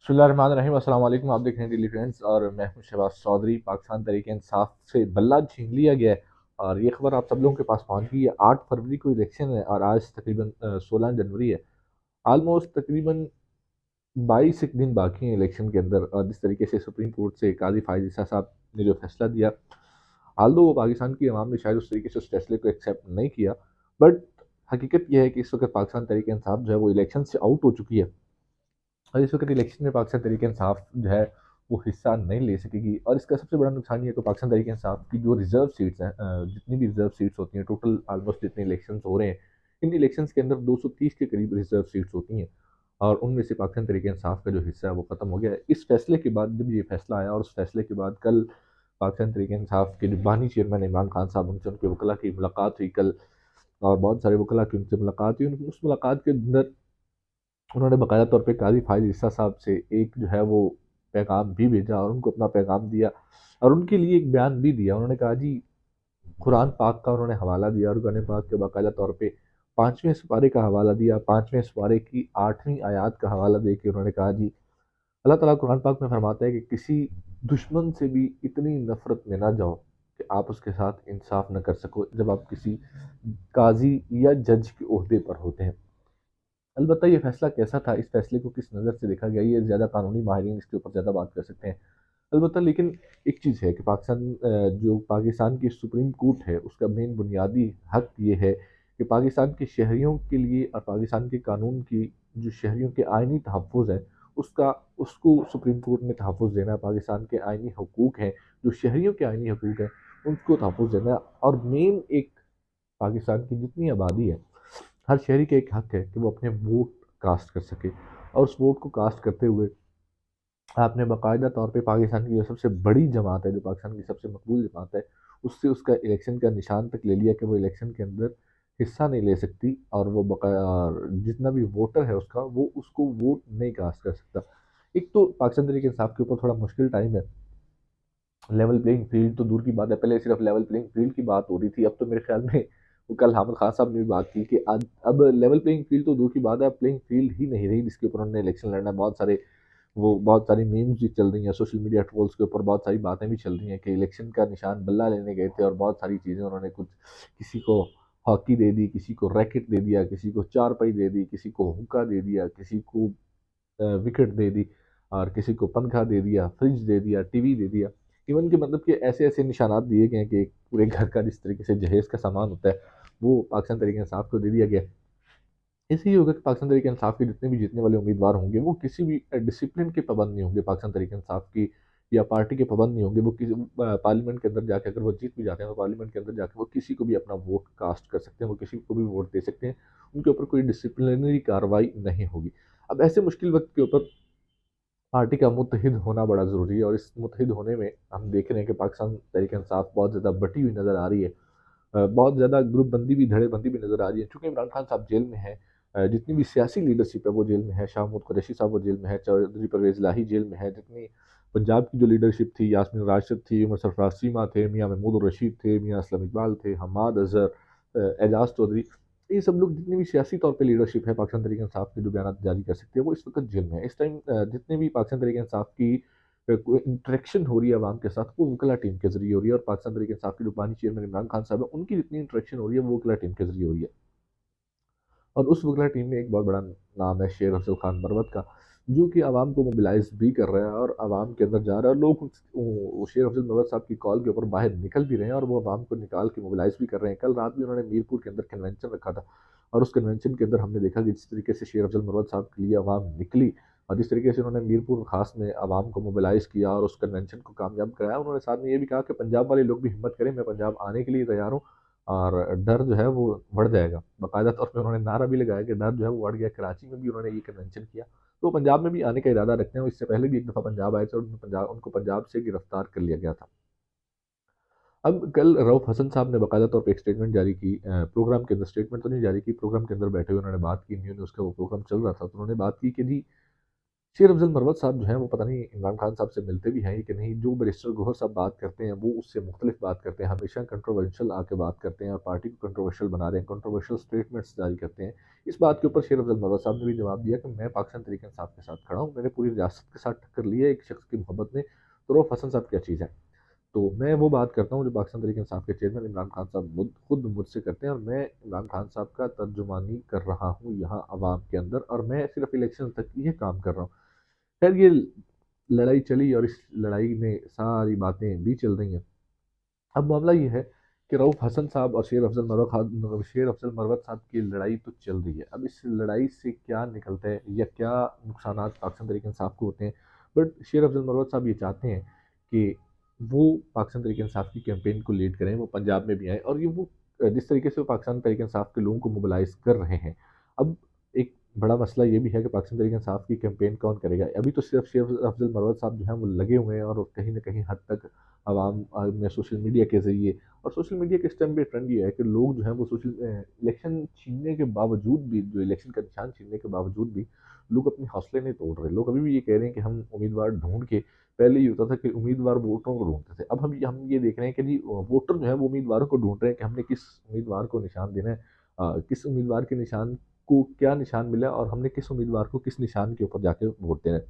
बिस्मिल्लाहिर्रहमानिर्रहीम। अस्सलाम वालेकुम। आप देख रहे हैं डेली फ्रेंड्स और मैं हूं शहबाज चौधरी। पाकिस्तान तहरीक इंसाफ से बल्ला छीन लिया गया है और ये खबर आप सब लोगों के पास पहुंच गई है। 8 फरवरी को इलेक्शन है और आज तकरीबन 16 जनवरी है। ऑलमोस्ट तकरीबन 22 एक दिन बाकी हैं इलेक्शन के अंदर। और जिस तरीके से सुप्रीम कोर्ट से काजी फायद ईसा साहब ने जो फैसला दिया, हाल दो वो पाकिस्तान की अवाम ने शायद उस तरीके से उस फैसले को एक्सेप्ट नहीं किया, बट हकीकत यह है कि इस वक्त पाकिस्तान तहरीक इंसाफ जो है वो इलेक्शन से आउट हो चुकी है और इस वक्त इलेक्शन में पाकिस्तान तहरीक इंसाफ जो है वो हिस्सा नहीं ले सकेगी। और इसका सबसे बड़ा नुकसान ये है कि पाकिस्तान तहरीक इंसाफ की जो रिजर्व सीट्स हैं, जितनी भी रिजर्व सीट्स होती हैं, टोटल ऑलमोस्ट जितने इलेक्शन हो रहे हैं, इन इलेक्शंस के अंदर 230 के करीब रिजर्व सीट्स होती हैं और उनमें से पाकिस्तान तहरीक इंसाफ का जो हिस्सा है वो खत्म हो गया है। इस फैसले के बाद जब ये फैसला आया और उस फैसले के बाद कल पाकिस्तान तहरीक इंसाफ के जो बानी चेयरमैन इमरान खान साहब, उनसे उनके वकला की मुलाकात हुई कल और बहुत सारे वकला की उनसे मुलाकात हुई। उस मुलाकात के अंदर उन्होंने बाकायदा तौर पे काजी फायद ईसा साहब से एक जो है वो पैगाम भी भेजा और उनको अपना पैगाम दिया और उनके लिए एक बयान भी दिया। उन्होंने कहा जी, कुरान पाक का उन्होंने हवाला दिया और कुरान पाक के बाकायदा तौर पे 5वें सुपारे का हवाला दिया। 5वें सुपारे की 8वीं आयत का हवाला दे के उन्होंने कहा जी, अल्लाह ताला कुरान पाक में फरमाता है कि किसी दुश्मन से भी इतनी नफरत में ना जाओ कि आप उसके साथ इंसाफ न कर सको जब आप किसी काजी या जज के ओहदे पर होते हैं। अलबत्ता ये फैसला कैसा था, इस फैसले को किस नज़र से देखा गया, ये ज़्यादा कानूनी माहिरीन इसके ऊपर ज़्यादा बात कर सकते हैं। अलबत्ता लेकिन एक चीज़ है कि जो पाकिस्तान की सुप्रीम कोर्ट है उसका मेन बुनियादी हक ये है कि पाकिस्तान के शहरियों के लिए और पाकिस्तान के कानून की जो शहरियों के आइनी तहफ़्फ़ुज़ है उसका उसको सुप्रीम कोर्ट ने तहफ़्फ़ुज़ देना है। पाकिस्तान के आइनी हकूक़ हैं, जो शहरियों के आइनी हकूक़ हैं, उनको तहफ़्फ़ुज़ देना है। और मेन एक पाकिस्तान की जितनी आबादी है, हर शहरी का एक हक है कि वो अपने वोट कास्ट कर सके और उस वोट को कास्ट करते हुए आपने बाकायदा तौर पे पाकिस्तान की जो सबसे बड़ी जमात है, जो पाकिस्तान की सबसे मकबूल जमात है, उससे उसका इलेक्शन का निशान तक ले लिया कि वो इलेक्शन के अंदर हिस्सा नहीं ले सकती और वो जितना भी वोटर है उसका वो उसको वोट नहीं कास्ट कर सकता। एक तो पाकिस्तान तरीके इंसाफ के ऊपर थोड़ा मुश्किल टाइम है। लेवल प्लेइंग फील्ड तो दूर की बात है, पहले सिर्फ लेवल प्लेइंग फील्ड की बात हो रही थी, अब तो मेरे ख्याल में वो कल हामिद खान साहब ने भी बात की कि आज अब लेवल प्लेइंग फील्ड तो दूर की बात है, अब प्लेइंग फील्ड ही नहीं रही जिसके ऊपर उन्होंने इलेक्शन लड़ना है। बहुत सारी मीम्स भी चल रही हैं सोशल मीडिया ट्रोल्स के ऊपर, बहुत सारी बातें भी चल रही हैं कि इलेक्शन का निशान बल्ला लेने गए थे और बहुत सारी चीज़ें उन्होंने कुछ, किसी को हॉकी दे दी, किसी को रैकेट दे दिया, किसी को चारपाई दे दी, किसी को हुक्का दे दिया, किसी को विकेट दे दी और किसी को पंखा दे दिया, फ्रिज दे दिया, टीवी दे दिया। इवन कि मतलब कि ऐसे ऐसे निशानात दिए गए हैं कि एक पूरे घर का जिस तरीके से जहेज का सामान होता है वो पाकिस्तान तरीके इंसाफ को दे दिया गया। इससे ये होगा कि पाकिस्तान तरीके इंसाफ के जितने भी जीतने वाले उम्मीदवार होंगे वो किसी भी डिसिप्लिन के पाबंद नहीं होंगे, पाकिस्तान तरीके इंसाफ की या पार्टी के पाबंद नहीं होंगे। वो किसी पार्लियामेंट के अंदर जाके अगर वो जीत भी जाते हैं तो पार्लियामेंट के अंदर जाके वो किसी को भी अपना वोट कास्ट कर सकते हैं, वो किसी को भी वोट दे सकते हैं, उनके ऊपर कोई डिसिप्लिनरी कार्रवाई नहीं होगी। अब ऐसे मुश्किल वक्त के ऊपर पार्टी का मुत्तहिद होना बड़ा ज़रूरी है और इस मुत्तहिद होने में हम देख रहे हैं कि पाकिस्तान तहरीक इंसाफ बहुत ज़्यादा बटी हुई नज़र आ रही है। बहुत ज़्यादा ग्रुप बंदी भी, धड़ेबंदी भी नज़र आ रही है। चूँकि इमरान खान साहब जेल में हैं, जितनी भी सियासी लीडरशिप है वो जेल में है, शाह महमूद कुरैशी साहब वो जेल में है, चौधरी परवेज़ इलाही जेल में है, जितनी पंजाब की जो लीडरशिप थी, यास्मीन राशिद थी, उमर सरफराज चीमा थे, मियाँ महमूद रशीद थे, मियाँ असलम इकबाल थे, हम्माद अज़हर, एजाज चौधरी, ये सब लोग जितनी भी सियासी तौर पे लीडरशिप है पाकिस्तान तहरीक इंसाफ के जो बयान जारी कर सकते हैं वो इस वक्त जेल में है। इस टाइम जितने भी पाकिस्तान तहरीक इंसाफ की कोई इंटरेक्शन हो रही है आवाम के साथ वो वकला टीम के जरिए हो रही है और पाकिस्तान तहरीक इंसाफ के जो बानी चेयरमैन इमरान खान साहब है उनकी जितनी इंटरेक्शन हो रही है वो वकला टीम के जरिए हो रही है। और उस वकला टीम में एक बहुत बड़ा नाम है शेर अफजल खान बरवत का, जो कि आवाम को मोबिलाइज भी कर रहा है और आवाम के अंदर जा रहा है और लोग शेर अफजल बरवत साहब की कॉल के ऊपर बाहर निकल भी रहे हैं और वो आवाम को निकाल के मोबिलाइज भी कर रहे हैं। कल रात भी उन्होंने मीरपुर के अंदर कन्वेंशन रखा था और उस कन्वेंशन के अंदर हमने देखा कि जिस तरीके से शेर अफजल बरवत साहब के लिए आवाम निकली और जिस तरीके से उन्होंने मीरपुर खास में आवाम को मोबिलाइज किया और उस कन्वेंशन को कामयाब कराया, उन्होंने साथ में ये भी कहा कि पंजाब वाले लोग भी हिम्मत करें, मैं पंजाब आने के लिए तैयार हूँ और डर जो है वो बढ़ जाएगा। बाकायदा तौर पे उन्होंने नारा भी लगाया कि डर जो है वो बढ़ गया। कराची में भी उन्होंने ये कन्वेंशन किया, तो पंजाब में भी आने का इरादा रखते हैं। इससे पहले भी एक दफ़ा पंजाब आए थे और उनको पंजाब से गिरफ्तार कर लिया गया था। अब कल रऊफ़ हसन साहब ने बाकायदा तौर पे एक स्टेटमेंट जारी की, प्रोग्राम के अंदर स्टेटमेंट तो नहीं जारी की, प्रोग्राम के अंदर बैठे हुए उन्होंने बात की, न्यू न्यूज़ का वो प्रोग्राम चल रहा था तो उन्होंने बात की कि जी, शेर अफजल मरवत साहब जो हैं वो पता नहीं इमरान खान साहब से मिलते भी हैं कि नहीं। जो बैरिस्टर गौहर साहब बात करते हैं वो उससे मुख्तलिफ बात करते हैं, हमेशा कंट्रोवर्शियल आके बात करते हैं और पार्टी को कंट्रोवर्शियल बना रहे हैं, कंट्रोवर्शियल स्टेटमेंट्स जारी करते हैं। इस बात के ऊपर शेर अफजल मरवत साहब ने भी जवाब दिया कि मैं पाकिस्तान तहरीक इंसाफ के साथ खड़ा हूँ, मैंने पूरी रियासत के साथ टक्कर ली है एक शख्स की मोहब्बत में, तो रऊफ हसन साहब क्या चीज़ है। तो मैं वो बात करता हूँ जो पाकिस्तान तहरीक इंसाफ के चेयरमैन इमरान खान साहब खुद मुझसे करते हैं, और मैं इमरान खान साहब का तर्जुमानी कर रहा हूँ यहाँ आवाम के अंदर, और मैं सिर्फ इलेक्शन तक ये काम कर रहा हूँ। खैर ये लड़ाई चली और इस लड़ाई में सारी बातें भी चल रही हैं। अब मामला ये है कि रऊफ हसन साहब और शेर अफजल मरवत साहब की लड़ाई तो चल रही है। अब इस लड़ाई से क्या निकलता है या क्या नुकसान पाकिस्तान तहरीक इंसाफ को होते हैं, बट शेर अफजल मरवत साहब ये चाहते हैं कि वो पाकिस्तान तहरीक इंसाफ की कैंपेन को लीड करें, वो पंजाब में भी आए, और ये वो जिस तरीके से वो पाकिस्तान तहरीक इंसाफ के लोगों को मोबिलाइज कर रहे हैं। अब एक बड़ा मसला ये भी है कि पाकिस्तान तहरीक इंसाफ की कैंपेन कौन करेगा। अभी तो सिर्फ शेर अफजल मरवत साहब जो हैं वो लगे हुए हैं, और कहीं ना कहीं हद तक आवाम में सोशल मीडिया के ज़रिए, और सोशल मीडिया के इस टाइम पे ट्रेंड ये है कि लोग जो हैं वो इलेक्शन छीनने के बावजूद भी, जो इलेक्शन का निशान छीनने के बावजूद भी, लोग अपने हौसले नहीं तोड़ रहे। लोग अभी भी ये कह रहे हैं कि हम उम्मीदवार ढूंढ के, पहले ये होता था कि उम्मीदवार वोटरों को ढूंढते थे, अब हम ये देख रहे हैं कि जी वोटर जो है वो उम्मीदवारों को ढूंढ रहे हैं कि हमने किस उम्मीदवार को निशान देना है, किस उम्मीदवार के निशान को क्या निशान मिला, और हमने किस उम्मीदवार को किस निशान के ऊपर जाके वोट देना है।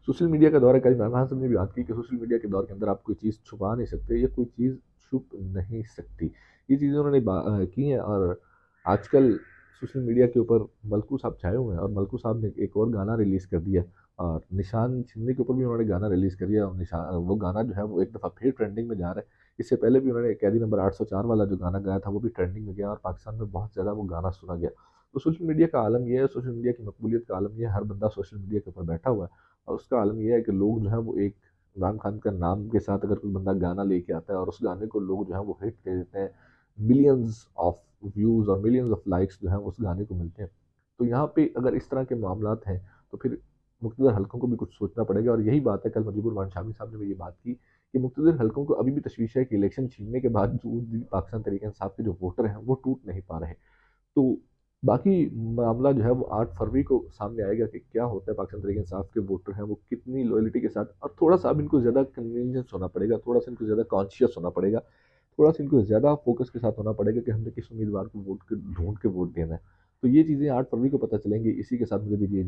सोशल मीडिया का दौर है, कल इमरान खान साहब ने भी बात की कि सोशल मीडिया के दौर के अंदर आप कोई चीज़ छुपा नहीं सकते या कोई चीज़ छुप नहीं सकती। ये चीज़ें उन्होंने की हैं, और आजकल सोशल मीडिया के ऊपर मलकू साहब छाए हुए हैं, और मलकू साहब ने एक और गाना रिलीज़ कर दिया, और निशान छीनने के ऊपर भी उन्होंने गाना रिलीज़ कर दिया, और निशान वो गाना जो है वो एक दफ़ा फिर ट्रेंडिंग में जा रहा है। इससे पहले भी उन्होंने कैदी नंबर 804 वाला जो गाना गाया था वो भी ट्रेंडिंग में गया, और पाकिस्तान में बहुत ज़्यादा वो गाना सुना गया। तो सोशल मीडिया का आलम ये है, सोशल मीडिया की मकबूलियत का आलम ये है, हर बंदा सोशल मीडिया के ऊपर बैठा हुआ है, और उसका आलम यह है कि लोग जो है वो एक इमरान खान का नाम के साथ अगर कोई बंदा गाना लेके आता है और उस गाने को लोग जो है वो हिट दे देते हैं, मिलियंस ऑफ व्यूज़ और मिलियंस ऑफ लाइक्स जो है उस गाने को मिलते हैं। तो यहाँ पे अगर इस तरह के मामलात हैं तो फिर मुख्तलिफ हलकों को भी कुछ सोचना पड़ेगा, और यही बात है, कल मुजीबुर रहमान शामी साहब ने भी ये बात की कि मुख्तलिफ हलकों को अभी भी तशवीश है कि इलेक्शन छीनने के बावजूद भी पाकिस्तान तहरीक इंसाफ के जो वोटर हैं वो टूट नहीं पा रहे। तो बाकी मामला जो है वो 8 फरवरी को सामने आएगा कि क्या होता है, पाकिस्तान तहरीक इंसाफ के वोटर हैं वो कितनी लॉयल्टी के साथ, और थोड़ा सा अब इनको ज़्यादा कन्वीनियंस होना पड़ेगा, थोड़ा सा इनको ज़्यादा कॉन्शियस होना पड़ेगा, थोड़ा सा इनको ज़्यादा फोकस के साथ होना पड़ेगा कि हमने किस उम्मीदवार को वोट के ढूंढ के वोट देना है। तो ये चीज़ें 8 फरवरी को पता चलेंगी। इसी के साथ मुझे दीजिए